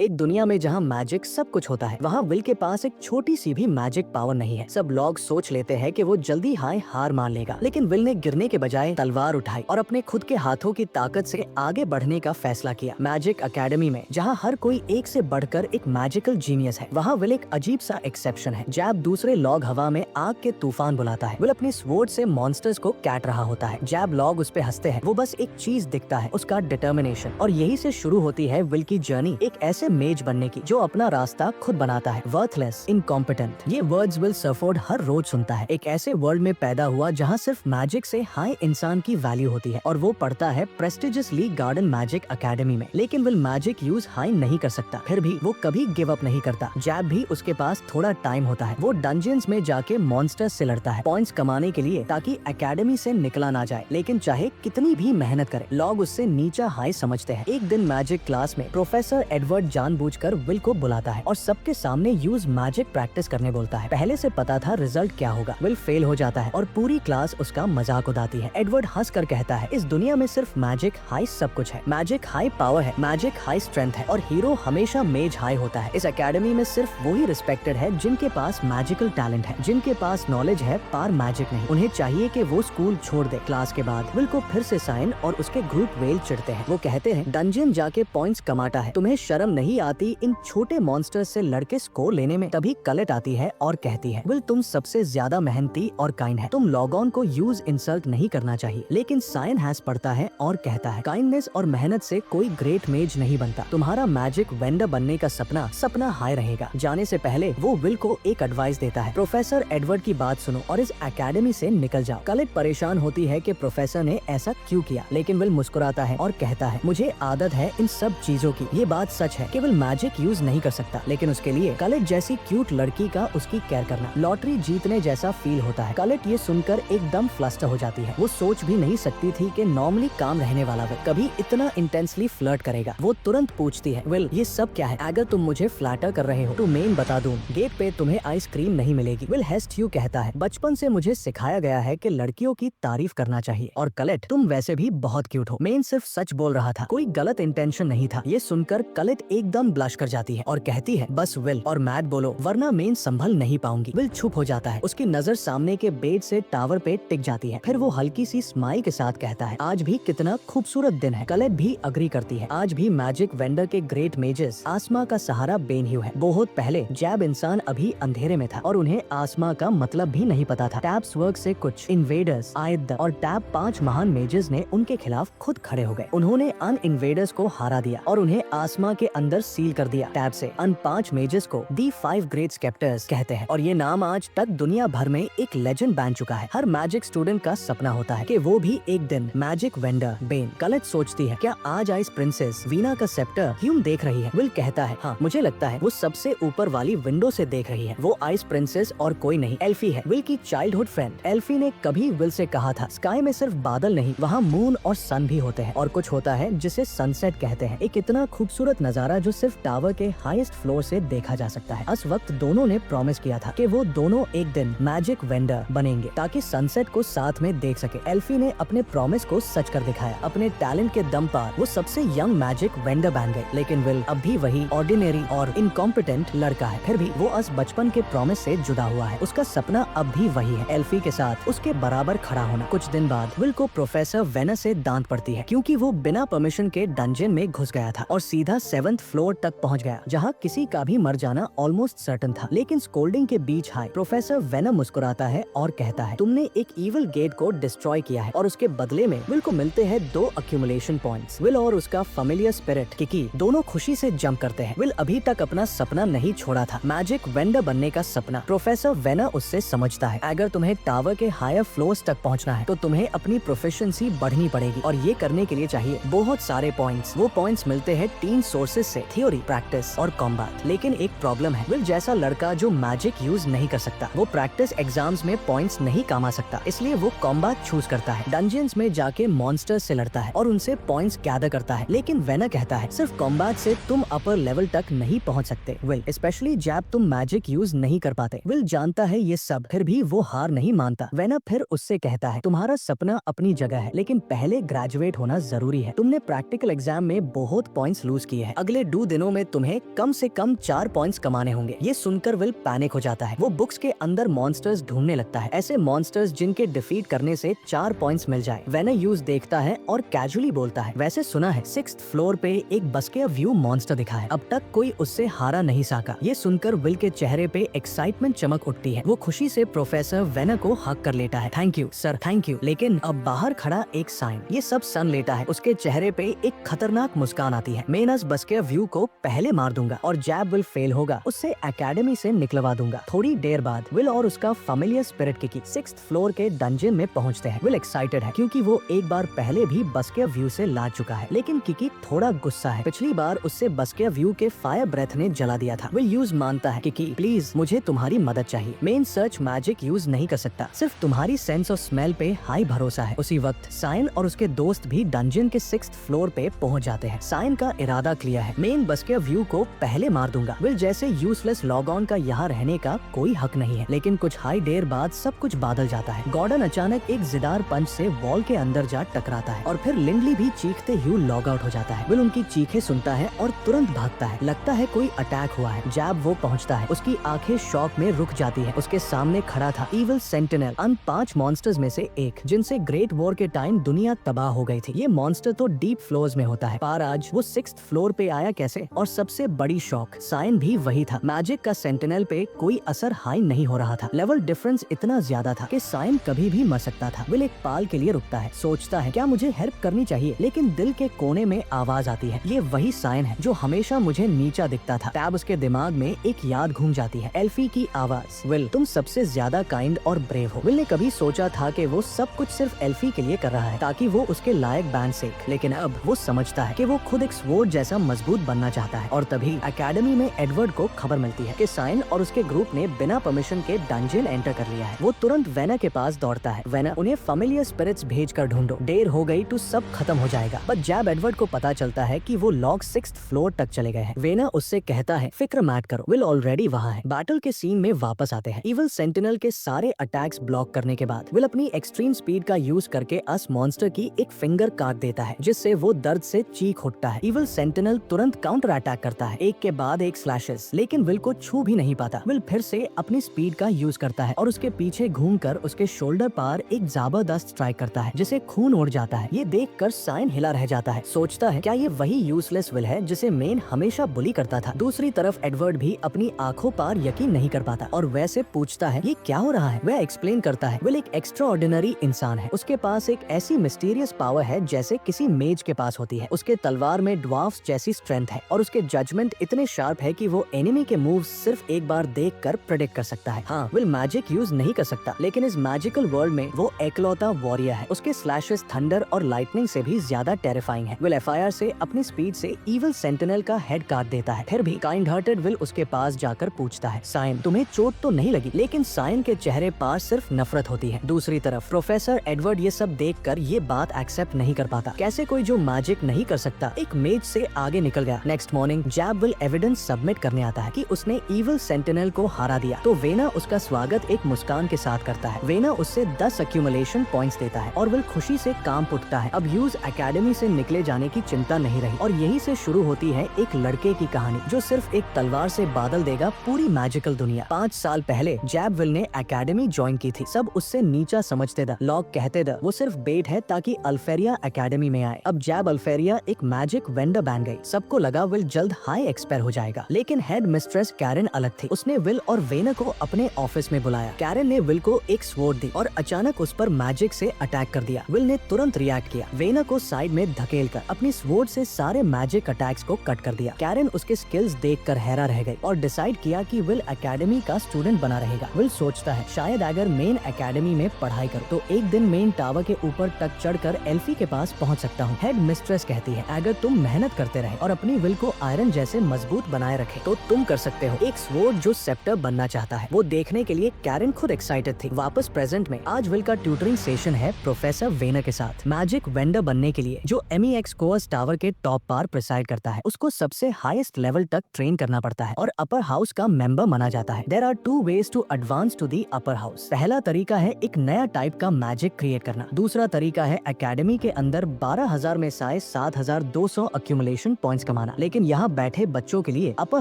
एक दुनिया में जहाँ मैजिक सब कुछ होता है, वहाँ विल के पास एक छोटी सी भी मैजिक पावर नहीं है। सब लोग सोच लेते हैं कि वो जल्दी हार मान लेगा, लेकिन विल ने गिरने के बजाय तलवार उठाई और अपने खुद के हाथों की ताकत से आगे बढ़ने का फैसला किया। मैजिक एकेडमी में जहाँ हर कोई एक से बढ़कर एक मैजिकल जीनियस है, वहाँ विल एक अजीब सा एक्सेप्शन है। जैब दूसरे लोग हवा में आग के तूफान बुलाता है, विल अपनी स्वॉर्ड से मॉन्स्टर्स को काट रहा होता है। जैब लोग उस पे हंसते हैं, वो बस एक चीज दिखता है, उसका डिटर्मिनेशन। और यही से शुरू होती है विल की जर्नी, एक ऐसे मेज बनने की जो अपना रास्ता खुद बनाता है। वर्थलेस, इनकॉम्पिटेंट, ये वर्ड्स विल सफोर्ड हर रोज सुनता है। एक ऐसे वर्ल्ड में पैदा हुआ जहाँ सिर्फ मैजिक से हाई इंसान की वैल्यू होती है, और वो पढ़ता है प्रेस्टिजियस ली गार्डन मैजिक एकेडमी में। लेकिन विल मैजिक यूज हाई नहीं कर सकता, फिर भी वो कभी गिव अप नहीं करता। जैब भी उसके पास थोड़ा टाइम होता है, वो डंजियंस में जाके मॉन्स्टर्स से लड़ता है, पॉइंट्स कमाने के लिए, ताकि एकेडमी से निकला ना जाए। लेकिन चाहे कितनी भी मेहनत करे, लोग उससे नीचा हाई समझते हैं। एक दिन मैजिक क्लास में प्रोफेसर एडवर्ड जानबूझकर विल को बुलाता है और सबके सामने यूज मैजिक प्रैक्टिस करने बोलता है। पहले से पता था रिजल्ट क्या होगा। विल फेल हो जाता है और पूरी क्लास उसका मजाक उड़ाती है। एडवर्ड हंस कर कहता है, इस दुनिया में सिर्फ मैजिक हाई सब कुछ है। मैजिक हाई पावर है, मैजिक हाई स्ट्रेंथ है, और हीरो हमेशा मेज हाई होता है। इस एकेडमी में सिर्फ वही रिस्पेक्टेड है जिनके पास मैजिकल टैलेंट है, जिनके पास नॉलेज है पार मैजिक नहीं। उन्हें चाहिए कि वो स्कूल छोड़ दे। क्लास के बाद विल को फिर से साइन और उसके ग्रुप वेल चिढ़ते हैं। वो कहते हैं, डंजियन जाके पॉइंट्स कमाता है, तुम्हें शर्म नहीं आती इन छोटे मॉन्स्टर्स से लड़के स्कोर लेने में। तभी कलेट आती है और कहती है, विल तुम सबसे ज्यादा मेहनती और काइंड है, तुम लॉगॉन को यूज इंसल्ट नहीं करना चाहिए। लेकिन साइन हैस पढ़ता है और कहता है, काइंडनेस और मेहनत से कोई ग्रेट मेज नहीं बनता। तुम्हारा मैजिक वेंडर बनने का सपना हाई रहेगा। जाने से पहले वो विल को एक एडवाइस देता है, प्रोफेसर एडवर्ड की बात सुनो और इस एकेडमी से निकल जाओ। कलेट परेशान होती है कि प्रोफेसर ने ऐसा क्यों किया, लेकिन विल मुस्कुराता है और कहता है, मुझे आदत है इन सब चीजों की। ये बात सच है कि विल मैजिक यूज नहीं कर सकता, लेकिन उसके लिए कलेट जैसी क्यूट लड़की का उसकी केयर करना लॉटरी जीतने जैसा फील होता है। कलेट ये सुनकर एकदम फ्लस्टर हो जाती है। वो सोच भी नहीं सकती थी कि नॉर्मली काम रहने वाला विल कभी इतना इंटेंसली फ्लर्ट करेगा। वो तुरंत पूछती है, विल ये सब क्या है? अगर तुम मुझे फ्लैटर कर रहे हो तो मेन बता दूं, गेट पे तुम्हें आइसक्रीम नहीं मिलेगी। विल हेस्ट यू कहता है, बचपन से मुझे सिखाया गया है कि लड़कियों की तारीफ करना चाहिए, और कलेट तुम वैसे भी बहुत क्यूट हो। मेन सिर्फ सच बोल रहा था, कोई गलत इंटेंशन नहीं था। ये सुनकर कलेट एकदम ब्लश कर जाती है और कहती है, बस विल और मैट बोलो वरना मेन संभल नहीं पाऊंगी। विल चुप हो जाता है, उसकी नजर सामने के बेड से टावर पे टिक जाती है। फिर वो हल्की सी स्माइल के साथ कहता है, आज भी कितना खूबसूरत दिन है। कलेट भी अग्री करती है, आज भी मैजिक वेंडर के ग्रेट मेजेस आसमा का सहारा बेनह्यू है। बहुत पहले जैब इंसान अभी अंधेरे में था और उन्हें आसमा का मतलब भी नहीं पता था। टैब्स वर्क से कुछ इन्वेडर्स आए और टैब 5 महान मेजेस ने उनके खिलाफ खुद खड़े हो गए। उन्होंने अन इन्वेडर्स को हरा दिया और उन्हें आसमा के अंदर सील कर दिया। टैब से अन 5 मेजेस को दी 5 ग्रेट स्केप्टर्स कहते हैं, और ये नाम आज तक दुनिया भर में एक लेजेंड बन चुका है। हर मैजिक स्टूडेंट का सपना होता है कि वो भी एक दिन मैजिक वेंडर बेन। कलेट सोचती है, क्या आज आइस प्रिंसेस वीना का सेप्टर ह्यूम देख रही है? विल कहता है, हाँ मुझे लगता है वो सबसे ऊपर वाली विंडो से देख रही है। वो आइस प्रिंसेस और कोई नहीं, एल्फी है, विल की चाइल्डहुड फ्रेंड। एल्फी ने कभी विल से कहा था, स्काई में सिर्फ बादल नहीं, वहाँ मून और सन भी होते हैं, और कुछ होता है जिसे सनसेट कहते हैं। एक इतना खूबसूरत नजारा जो सिर्फ टावर के हाईएस्ट फ्लोर से देखा जा सकता है। उस वक्त दोनों ने प्रॉमिस किया था कि वो दोनों एक दिन मैजिक वेंडर बनेंगे ताकि सनसेट को साथ में देख सके। एल्फी ने अपने प्रॉमिस को सच कर दिखाया। अपने टैलेंट के दम पर वो सबसे यंग मैजिक वेंडर बन गए। लेकिन विल अब भी वही ऑर्डिनरी और इनकॉम्पिटेंट लड़का है। फिर भी वो उस बचपन के प्रॉमिस से जुड़ा हुआ है। उसका सपना अब भी वही है, एल्फी के साथ उसके बराबर खड़ा होना। कुछ दिन बाद विल को प्रोफेसर वेनर से डांट पड़ती है, क्योंकि वो बिना परमिशन के डंजन में घुस गया था और सीधा 7th फ्लोर तक पहुंच गया, जहां किसी का भी मर जाना ऑलमोस्ट सर्टन था। लेकिन स्कोल्डिंग के बीच हाई प्रोफेसर वेनर मुस्कुराता है और कहता है, तुमने एक इविल गेट को डिस्ट्रॉय किया है और उसके बदले में विल को मिलते हैं 2 अक्यूमुलेशन पॉइंट्स। विल और उसका फेमिलियर स्पिरिट किकी दोनों खुशी से जंप करते हैं। विल अभी तक अपना सपना नहीं छोड़ा था, मैजिक वेंडर बनने का सपना। प्रोफेसर वेनर उससे समझता है, अगर तुम्हें टावर के हायर फ्लोर्स तक पहुंचना है तो तुम्हें अपनी प्रोफिशिएंसी बढ़नी पड़ेगी, और ये करने के लिए चाहिए बहुत सारे पॉइंट्स। वो पॉइंट्स मिलते हैं 3 सोर्सेज से, थ्योरी, प्रैक्टिस और कॉम्बैट। लेकिन एक प्रॉब्लम है, विल जैसा लड़का जो मैजिक यूज नहीं कर सकता, वो प्रैक्टिस एग्जाम्स में पॉइंट्स नहीं कमा सकता, इसलिए वो कॉम्बैट चूज करता है। डंजियंस में जाके मॉन्स्टर्स से लड़ता है और उनसे पॉइंट्स गैदर करता है। लेकिन वेनर कहता है, सिर्फ कॉम्बैट से तुम अपर लेवल तक नहीं पहुंच सकते विल, स्पेशली जब तुम मैजिक यूज नहीं कर पाते। विल जानता है ये सब, फिर भी वो हार नहीं मानता। वेनर फिर उससे कहता है, तुम्हारा सपना अपनी जगह है, लेकिन पहले ग्रेजुएट होना जरूरी है। तुमने प्रैक्टिकल एग्जाम में बहुत पॉइंट्स लूज किए हैं। अगले 2 दिनों में तुम्हें कम से कम 4 पॉइंट्स कमाने होंगे। ये सुनकर विल पैनिक हो जाता है। वो बुक्स के अंदर मॉन्स्टर्स ढूंढने लगता है, ऐसे मॉन्स्टर्स जिनके डिफीट करने से 4 पॉइंट्स मिल जाए। वेना यूज देखता है और कैजुअली बोलता है, वैसे सुना है 6th फ्लोर पे एक बस्केयर व्यू मॉन्स्टर दिखा है, अब तक कोई उससे हारा नहीं सका। ये सुनकर विल के चेहरे पे एक्साइटमेंट चमक उठती है। वो खुशी से प्रोफेसर वेना को हक कर लेता है। Thank you sir, thank you. लेकिन अब बाहर खड़ा एक साइन ये सब सन लेता है। उसके चेहरे पे एक खतरनाक मुस्कान आती है। मैं इस बस्केयर व्यू को पहले मार दूंगा और जैब विल फेल होगा उससे एकेडमी से निकलवा दूंगा। थोड़ी देर बाद विल और उसका familiar spirit Kiki 6th floor के डंजन में पहुंचते हैं। विल एक्साइटेड है क्योंकि वो एक बार पहले भी बस्केयर व्यू से ला चुका है, लेकिन किकी थोड़ा गुस्सा है। पिछली बार उससे बस्केयर व्यू के फायर ब्रेथ ने जला दिया था। विल यूज मानता है, किकी प्लीज मुझे तुम्हारी मदद चाहिए। मेन सर्च मैजिक यूज नहीं कर सकता, सिर्फ तुम्हारी सेंस ऑफ स्मेल पे हाई भरोसा है। उसी वक्त साइन और उसके दोस्त भी डंजन के 6th फ्लोर पे पहुंच जाते हैं। साइन का इरादा क्लियर है, मेन बस्केयर व्यू को पहले मार दूंगा। विल जैसे यूजलेस लॉग ऑन का यहाँ रहने का कोई हक नहीं है, लेकिन कुछ हाई देर बाद सब कुछ बादल जाता है। गॉर्डन अचानक एक जिदार पंच से वॉल के अंदर जा टकराता है और फिर लिंडली भी चीखते हुए लॉग आउट हो जाता है। विल उनकी चीखें सुनता है और तुरंत भागता है, लगता है कोई अटैक हुआ है। जैब वो पहुंचता है, उसकी आंखें शॉक में रुक जाती है। उसके सामने खड़ा था इविल सेंटिनल, अन 5 मॉन्स्टर्स में से एक, जिनसे ग्रेट वॉर के टाइम दुनिया तबाह हो गई थी। ये मॉन्स्टर तो डीप फ्लोर्स में होता है, पर आज वो 6th फ्लोर पे आया कैसे? और सबसे बड़ी शॉक, साइन भी वही था। मैजिक का सेंटिनल पे कोई असर हाई नहीं हो रहा था। लेवल डिफरेंस इतना ज्यादा था कि साइन कभी भी मर सकता था। विल एक पाल के लिए रुकता है, सोचता है क्या मुझे हेल्प करनी चाहिए, लेकिन दिल के कोने में आवाज आती है, ये वही साइन है जो हमेशा मुझे नीचा दिखता था। तब उसके दिमाग में एक याद घूम जाती है, एल्फी की आवाज, विल तुम सबसे ज्यादा काइंड और ब्रेव हो। विल ने कभी सोचा था कि वो सब कुछ सिर्फ एल्फी के लिए कर रहा है ताकि वो उसके लायक बैन से, लेकिन अब वो समझता है कि वो खुद एक स्वॉर्ड जैसा मजबूत बनना चाहता है। और तभी एकेडमी में एडवर्ड को खबर मिलती है कि साइन और उसके ग्रुप ने बिना परमिशन के डंजन एंटर कर लिया है। वो तुरंत वेना के पास दौड़ता है, वेना उन्हें फेमिलियर स्पिरिट्स भेजकर ढूंढो, देर हो गई तो सब खत्म हो जाएगा। बट जब एडवर्ड को पता चलता है कि वो लॉग 6th फ्लोर तक चले गए हैं, वेना उससे कहता है फिक्र मत करो, विल ऑलरेडी वहाँ है। बैटल के सीन में वापस आते हैं। इविल सेंटिनल के सारे अटैक्स ब्लॉक करने के बाद विल अपनी एक्सट्रीम स्पीड का यूज करके अस मॉन्स्टर की एक फिंगर काट देता है, जिससे वो दर्द से चीख उठता है। इविल सेंटिनल तुरंत काउंटर अटैक करता है, एक के बाद एक स्लैशेस, लेकिन विल को छू भी नहीं पाता। विल फिर से अपनी स्पीड का यूज करता है और उसके पीछे घूमकर उसके शोल्डर पार एक जबरदस्त स्ट्राइक करता है, जिसे खून उड़ जाता है। ये देखकर साइन हिला रह जाता है, सोचता है क्या ये वही यूजलेस विल है जिसे मेन हमेशा बुली करता था। दूसरी तरफ एडवर्ड भी अपनी आंखों पर यकीन नहीं कर पाता और वैसे पूछता है ये क्या हो रहा है। वह एक्सप्लेन करता है विल एक एक्स्ट्रा ऑर्डिनरी इंसान है, उसके पास एक ऐसी मिस्टीरियस पावर है जैसे किसी मेज के पास होती है। उसके तलवार में ड्वार्फ्स जैसी स्ट्रेंथ है और उसके जजमेंट इतने शार्प है कि वो एनिमी के मूव्स सिर्फ एक बार देखकर प्रेडिक्ट कर सकता है। हाँ, विल मैजिक यूज नहीं कर सकता, लेकिन इस मैजिकल वर्ल्ड में वो एकलौता वॉरियर है। उसके स्लैशेस थंडर और लाइटनिंग से भी ज्यादा टेरिफाइंग है। विल एफआईआर से अपनी स्पीड से इविल सेंटिनल का हेड काट देता है। फिर भी काइंड हार्टेड विल उसके पास जाकर पूछता है, साइन तुम्हें चोट तो नहीं लगी? लेकिन साइन के चेहरे पर सिर्फ नफरत होती है। दूसरी तरफ प्रोफेसर एडवर्ड ये सब देखकर ये बात एक्सेप्ट नहीं कर पाता। कैसे कोई जो मैजिक नहीं कर सकता एक मेज से आगे निकल गया। नेक्स्ट मॉर्निंग जैब विल एविडेंस सबमिट करने आता है कि उसने इविल सेंटिनल को हरा दिया, तो वेना उसका स्वागत एक मुस्कान के साथ करता है। वेना उससे 10 एक्यूमुलेशन पॉइंट्स देता है और विल खुशी से काम उठता है। अब यूज एकेडमी से निकले जाने की चिंता नहीं रही और यहीं से शुरू होती है एक लड़के की कहानी जो सिर्फ एक तलवार से बादल देगा पूरी मैजिकल दुनिया। 5 साल पहले जैब विल ने एकेडमी ज्वाइन की थी। सब उससे नीचा समझते थे, लोग कहते थे वो सिर्फ बेट है ताकि अल्फेरिया एकेडमी में आए। अब जैब अल्फेरिया एक मैजिक वेंडर बन गई। सबको लगा विल जल्द हाई एक्सपायर हो जाएगा, लेकिन हेड मिस्ट्रेस कैरन अलग थी। उसने विल और वेना को अपने ऑफिस में बुलाया। कैरन ने विल को एक स्वॉर्ड दी और अचानक उस पर मैजिक से अटैक कर दिया। विल ने तुरंत रिएक्ट किया, वेना को साइड में धकेलकर अपनी स्वॉर्ड से सारे मैजिक अटैक्स को कट कर दिया। कैरन उसके स्किल्स देखकर हैरान रह गई और डिसाइड किया कि विल एकेडमी का स्टूडेंट बना रहेगा। विल सोचता है शायद अगर मेन एकेडमी में पढ़ाई कर तो एक दिन मेन टावर के ऊपर तक चढ़कर एल्फी के पास पहुंच सकता हूँ। हेड मिस्ट्रेस कहती है अगर तुम मेहनत करते रहे और अपनी विल को आयरन जैसे मजबूत बनाए रखे तो तुम कर सकते हो। एक स्वॉर्ड जो सेप्टर बनना चाहता है। वो देखने के लिए कैरन खुद एक्साइटेड थी। वापस प्रेजेंट में आज विल का ट्यूटरिंग सेशन है प्रोफेसर वेना के साथ। मैजिक वेंडर बनने के लिए जो MEX कोर्स टावर के टॉप पर प्रिसाइड करता है उसको सबसे हाईएस्ट लेवल तक ट्रेन करना पड़ता है और अपर हाउस का मेंबर माना जाता है। There are 2 ways to advance to the upper house. पहला तरीका है एक नया टाइप का मैजिक क्रिएट करना। दूसरा तरीका है एकेडमी के अंदर 12,000 में से 7,200 एक्यूमुलेशन पॉइंट्स कमाना। लेकिन यहाँ बैठे बच्चों के लिए अपर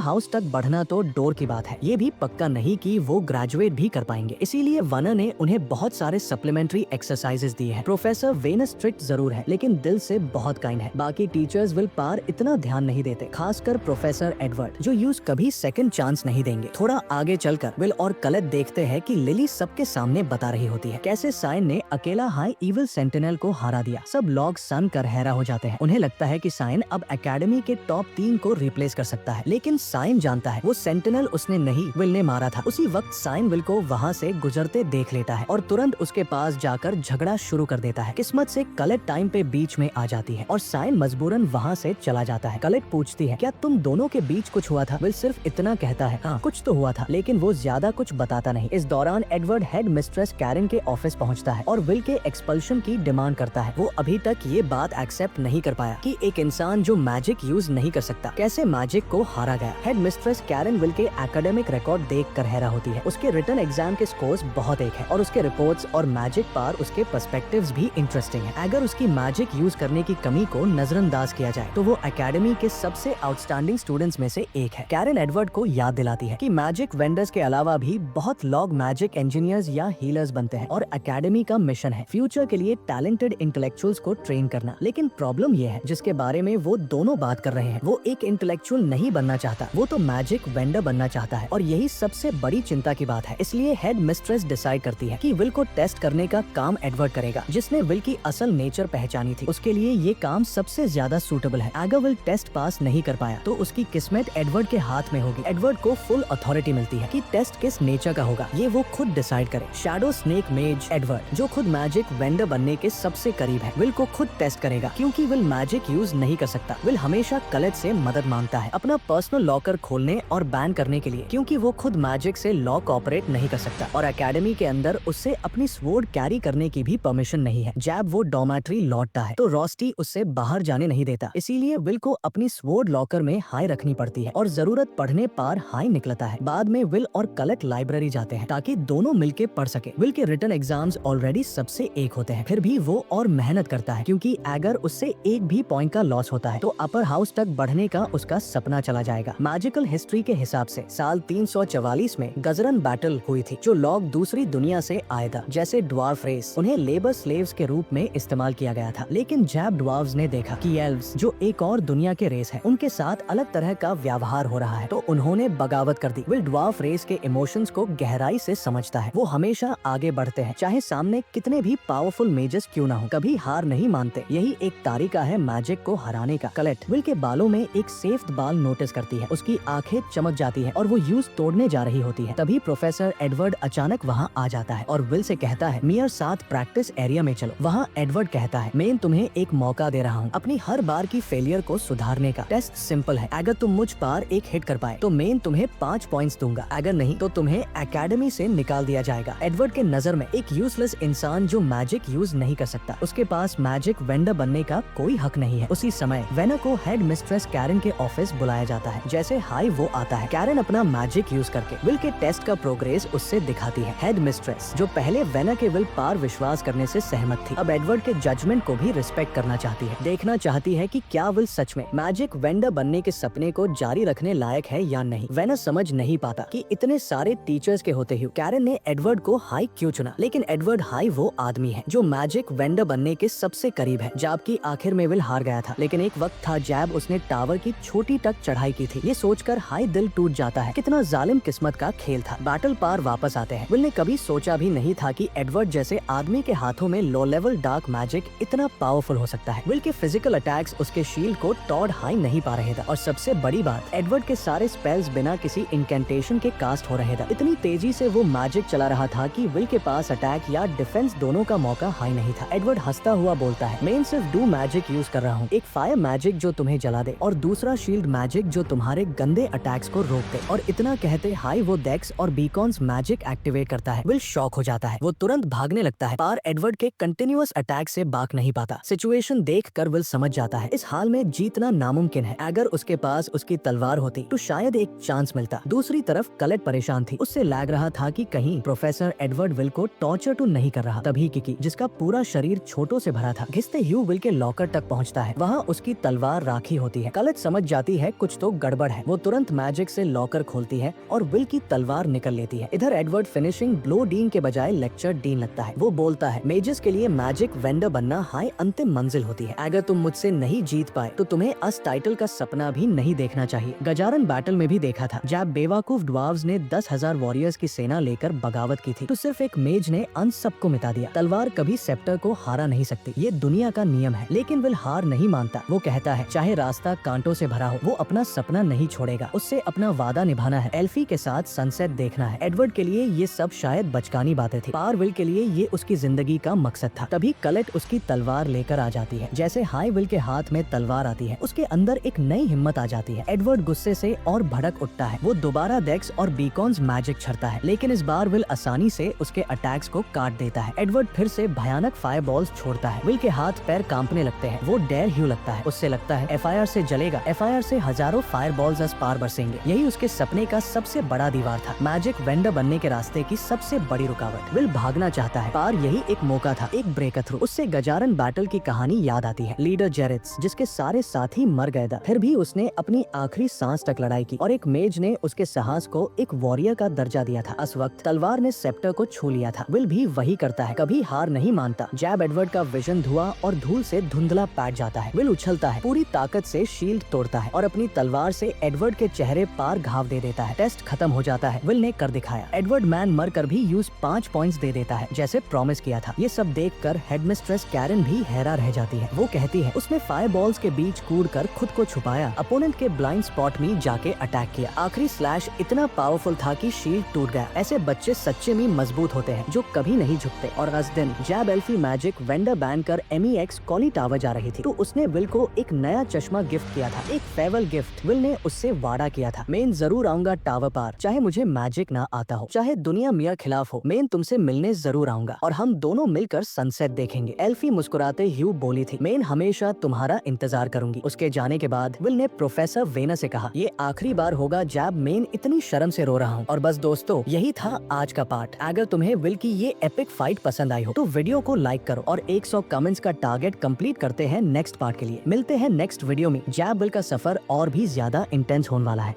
हाउस तक बढ़ना तो डोर की बात है। ये भी पक्का नहीं कि वो ग्रेजुएट भी कर पाएंगे। इसीलिए वर्नर ने उन्हें बहुत सारे सप्लीमेंट्री एक्सरसाइजेस दिए हैं। प्रोफेसर वेनस स्ट्रिक्ट जरूर है, लेकिन दिल से बहुत काइंड है। बाकी टीचर्स विल पार इतना ध्यान नहीं देते, खासकर प्रोफेसर एडवर्ड, जो यूज कभी सेकंड चांस नहीं देंगे। थोड़ा आगे चलकर विल और कलेट देखते हैं कि लिली सबके सामने बता रही होती है कैसे साइन ने अकेला हाई इविल सेंटिनल को हरा दिया। सब लोग सन कर हैरा हो जाते हैं। उन्हें लगता है कि साइन अब एकेडमी के टॉप 3 को रिप्लेस कर सकता है, लेकिन साइन जानता है वो सेंटिनल उसने नहीं, विल ने मारा था। उसी वक्त साइन विल को वहाँ से गुजरते देख लेता है और तुरंत उसके पास जाकर झगड़ा शुरू कर देता है। किस्मत से कलेट टाइम पे बीच में आ जाती है और साइन मजबूरन वहाँ से चला जाता है। कलेट पूछती है क्या तुम दोनों के बीच कुछ हुआ था? विल सिर्फ इतना कहता है हाँ कुछ तो हुआ था, लेकिन वो ज्यादा कुछ बताता नहीं। इस दौरान एडवर्ड हेड मिस्ट्रेस कैरन के ऑफिस पहुंचता है और विल के एक्सपल्शन की डिमांड करता है। वो अभी तक ये बात एक्सेप्ट नहीं कर पाया कि एक इंसान जो मैजिक यूज नहीं कर सकता कैसे मैजिक को हारा गया। हेड मिस्ट्रेस कैरन विल के एकेडमिक रिकॉर्ड देख कर हैरा होती है। उसके रिटन एग्जाम के स्कोर्स बहुत एक है और उसके रिपोर्ट्स और मैजिक पार उसके पर्सपेक्टिव्स भी इंटरेस्टिंग है। अगर उसकी मैजिक यूज करने की कमी को नजरअंदाज किया जाए तो वो एकेडमी के सबसे आउटस्टैंडिंग स्टूडेंट्स में से एक है। कैरन एडवर्ड को याद दिलाती है कि मैजिक वेंडर्स के अलावा भी बहुत लोग मैजिक इंजीनियर्स या हीलर्स बनते हैं और एकेडमी का मिशन है फ्यूचर के लिए टैलेंटेड इंटेलेक्चुअल्स को ट्रेन करना। लेकिन प्रॉब्लम ये है जिसके बारे में वो दोनों बात कर रहे हैं, वो एक इंटेलेक्चुअल नहीं बनना चाहता, वो तो मैजिक वेंडर बनना चाहता है और यही सबसे बड़ी चिंता की बात है। इसलिए हेड मिस्ट्रेस डिसाइड करती है कि विल को टेस्ट करने का काम एडवर्ड करेगा। जिसने विल की असल नेचर पहचानी थी उसके लिए ये काम सबसे ज्यादा सूटेबल है। अगर विल टेस्ट पास नहीं कर पाया तो उसकी किस्मत एडवर्ड के हाथ में होगी। एडवर्ड को फुल अथॉरिटी मिलती है कि टेस्ट किस नेचर का होगा, ये वो खुद डिसाइड करे। शैडो स्नेक मेज एडवर्ड, जो खुद मैजिक वेंडर बनने के सबसे करीब है, विल को खुद टेस्ट करेगा क्योंकि विल मैजिक यूज नहीं कर सकता। विल हमेशा कलेट से मदद मांगता है अपना पर्सनल लॉकर खोलने और बैन करने के लिए, क्योंकि वो खुद मैजिक से लॉक ऑपरेट नहीं कर सकता और एकेडमी के अंदर उससे अपनी स्वॉर्ड कैरी करने की भी परमिशन नहीं है। जब वो डॉर्मेट्री लौटता है तो रॉस्टी उससे बाहर जाने नहीं देता, इसीलिए विल को अपनी स्वॉर्ड लॉकर में हाई रखनी पड़ती है और जरूरत पढ़ने पर हाई निकलता है। बाद में विल और कलेट लाइब्रेरी जाते हैं ताकि दोनों मिलके पढ़ सके। विल के रिटन एग्जाम्स ऑलरेडी सबसे एक होते हैं, फिर भी वो और मेहनत करता है क्योंकि अगर उससे एक भी पॉइंट का लॉस होता है तो अपर हाउस तक बढ़ने का उसका सपना चला जाएगा। मैजिकल हिस्ट्री के हिसाब से साल 344 में गजरन बैटल हुई थी जो लोग दूसरी दुनिया से आए था, जैसे ड्वार्फ रेस। उन्हें लेबर स्लेव्स के रूप में इस्तेमाल किया गया था, लेकिन जब ड्वार्फ्स ने देखा कि एल्व्स जो एक और दुनिया के रेस है उनके साथ अलग तरह का व्यवहार हो रहा है तो उन्होंने बगावत कर दी। विल ड्वार्फ रेस के इमोशंस को गहराई से समझता है। वो हमेशा आगे बढ़ते हैं चाहे सामने कितने भी पावरफुल मेजर्स क्यों ना हो, कभी हार नहीं मानते। यही एक तरीका है मैजिक को हराने का। कलेट विल के बालों में एक सेफ्ड बाल नोटिस करती है, उसकी आंखें चमक जाती है और वो यूज तोड़ने जा रही होती है। तभी प्रोफेसर एडवर्ड अचानक वहाँ आ जाता है और विल से कहता है मियर साथ प्रैक्टिस एरिया में चलो। वहाँ एडवर्ड कहता है मैं तुम्हें एक मौका दे रहा हूँ अपनी हर बार की फेलियर को सुधारने का। टेस्ट सिंपल है, अगर तुम मुझ पार एक हिट कर पाए तो मैं तुम्हें 5 पॉइंट्स दूंगा, अगर नहीं तो तुम्हें एकेडमी से निकाल दिया जाएगा। एडवर्ड के नजर में एक यूजलेस इंसान जो मैजिक यूज नहीं कर सकता, उसके पास मैजिक वेंडर बनने का कोई हक नहीं है। उसी समय वेना को हेड मिस्ट्रेस कैरन के ऑफिस बुलाया जाता है। जैसे हाई वो आता है, कैरन अपना मैजिक यूज करके विल के टेस्ट का प्रोग्रेस उससे दिखाती है। हेड मिस्ट्रेस जो पहले वेना के विल पार विश्वास करने से सहमत थी, अब एडवर्ड के जजमेंट को भी रिस्पेक्ट करना चाहती है। देखना चाहती है कि क्या विल सच में मैजिक वेंडर बनने के सपने को जारी रखने लायक है या नहीं। वेना समझ नहीं पाता कि इतने सारे टीचर्स के होते हुए कैरन ने एडवर्ड को हाई क्यों चुना, लेकिन एडवर्ड हाई वो आदमी है जो मैजिक वेंडर बनने के सबसे करीब है। जबकि आखिर में विल हार गया था, लेकिन एक वक्त था जब उसने टावर की छोटी तक चढ़ाई की थी। ये सोचकर हाई दिल टूट जाता है, कितना जालिम किस्मत का खेल था। बैटल पार वापस आते हैं। विल ने कभी सोचा भी नहीं था कि एडवर्ड जैसे आदमी के हाथों में लो लेवल डार्क मैजिक इतना पावरफुल हो सकता है। विल के फिजिकल अटैक्स उसके शील्ड को टॉड हाई नहीं पा रहे थे और सबसे बड़ी बात एडवर्ड के सारे स्पेल्स बिना किसी इंकेंटेशन के कास्ट हो रहे थे। इतनी तेजी से वो मैजिक चला रहा था कि विल के पास अटैक या डिफेंस दोनों का मौका हाई नहीं था। एडवर्ड हंसता हुआ बोलता है मैं सिर्फ डू मैजिक यूज कर रहा हूँ, एक फायर मैजिक जो तुम्हें जला दे और दूसरा शील्ड मैजिक जो तुम्हारे गंदे अटैक्स को रोक दे। और इतना कहते हाई वो डेक्स और बीकॉन्स मैजिक एक्टिवेट करता है। विल शॉक हो जाता है, वो तुरंत भागने लगता है, पर एडवर्ड के कंटिन्यूअस अटैक से बाक नहीं पाता। सिचुएशन देख कर विल समझ जाता है इस हाल में जीतना नामुमकिन है। अगर उसके पास उसकी तलवार होती तो शायद एक चांस मिलता। दूसरी तरफ कलेट परेशान थी, उससे लग रहा था कि कहीं प्रोफेसर एडवर्ड विल को टॉर्चर तो नहीं कर रहा। तभी किकी जिसका पूरा शरीर छोटों से भरा था घिसते ह्यू विल के लॉकर तक पहुंचता है। वहाँ उसकी तलवार राखी होती है। कलेट समझ जाती है कुछ तो गड़बड़ है। वो तुरंत मैजिक से लॉकर खोलती है और विल की तलवार निकल लेती है। इधर एडवर्ड फिनिशिंग ब्लो डीन के बजाय लेक्चर डीन लगता है। वो बोलता है, मेजेस के लिए मैजिक वेंडर बनना हाई अंतिम मंजिल होती है। अगर तुम मुझसे नहीं जीत पाए तो तुम्हें अस टाइटल का सपना भी नहीं देखना चाहिए। गजारन बैटल में भी देखा था, जब बेवकूफ ड्वार्व्स ने 10,000 वॉरियर्स की सेना लेकर बगावत की थी तो सिर्फ एक मेज ने अंत सबको मिटा दिया। तलवार कभी सेप्टर को हारा नहीं सकती, ये दुनिया का नियम है। लेकिन विल हार नहीं मानता। वो कहता है, चाहे रास्ता कांटों से भरा हो, वो अपना सपना नहीं छोड़ेगा। उससे अपना वादा निभाना है, एल्फी के साथ सनसेट देखना है। एडवर्ड के लिए ये सब शायद बचकानी बातें थी, पर विल के लिए ये उसकी जिंदगी का मकसद था। तभी कलेट उसकी तलवार लेकर आ जाती है। जैसे हाई विल के हाथ में तलवार आती है, उसके अंदर एक नई हिम्मत आ जाती है। एडवर्ड गुस्से से और भड़क उठता है। वो दोबारा डेक्स और बीकॉन्स मैजिक छड़ता है, लेकिन इस बार विल आसानी से उसके अटैक्स को काट देता है। एडवर्ड फिर से भयानक फायर बॉल्स छोड़ता है। विल के हाथ पैर कांपने लगते हैं। वो डेयर ह्यू लगता है। उससे लगता है एफआईआर से जलेगा। एफआईआर से हजारों फायर बॉल्स अस पार बरसेंगे। यही उसके सपने का सबसे बड़ा दीवार था, मैजिक वेंडर बनने के रास्ते की सबसे बड़ी रुकावट। विल भागना चाहता है, पर यही एक मौका था, एक ब्रेक थ्रू। उससे गजारन बैटल की कहानी याद आती है। लीडर जेरिट्स, जिसके सारे साथी मर गए था, फिर भी उसने अपनी आखिरी सांस तक लड़ाई की और एक मेज ने उसके साहस को एक वॉरियर का दर्जा दिया था। उस वक्त तलवार ने सेप्टर को छू लिया था। विल भी वही करता है, कभी हार नहीं मानता। जैब एडवर्ड का विजन धुआं और धूल से धुंधला पैट जाता है। विल उछलता है, पूरी ताकत से शील्ड तोड़ता है और अपनी तलवार से एडवर्ड के चेहरे पार घाव दे देता है। टेस्ट खत्म हो जाता है। विल ने कर दिखाया। एडवर्ड मैन मर कर भी यूज 5 पॉइंट्स दे देता है, जैसे प्रॉमिस किया था। ये सब देखकर हेडमिस्ट्रेस कैरन भी हैरान रह जाती है। वो कहती है, उसने फायर बॉल्स के बीच कूदकर खुद को छुपाया, अपोनेंट के ब्लाइंड स्पॉट में जाके अटैक किया। आखिरी स्लैश इतना पावरफुल था कि शील्ड टूट गया। ऐसे बच्चे सच्चे में मजबूत होते हैं, जो कभी नहीं झुकते। और उस दिन जैब एल्फी मैजिक वेंडर बैन कर MEX कॉली टावर जा रही थी, तो उसने विल को एक नया चश्मा गिफ्ट किया था, एक फेयरवेल गिफ्ट। विल ने उससे वादा किया था, मैं जरूर आऊंगा टावर पार, चाहे मुझे मैजिक ना आता हो, चाहे दुनिया मेरे खिलाफ हो, मैं तुमसे मिलने जरूर आऊंगा और हम दोनों मिलकर सनसेट देखेंगे। एल्फी मुस्कुराते ह्यू बोली थी, मैं हमेशा तुम्हारा इंतजार करूंगी। उसके जाने के बाद विल ने प्रोफेसर वेना से कहा, ये आखिरी बार होगा जब मैं इतनी शर्म से रो रहा हूँ। और बस दोस्तों, यही था आज का पार्ट। अगर तुम्हें विल की ये एपिक फाइट पसंद आई हो तो वीडियो को लाइक करो और 100 कमेंट्स का टारगेट कंप्लीट करते हैं नेक्स्ट पार्ट के लिए। मिलते हैं नेक्स्ट वीडियो में। जैब विल का सफर और भी ज्यादा इंटेंस होने वाला है।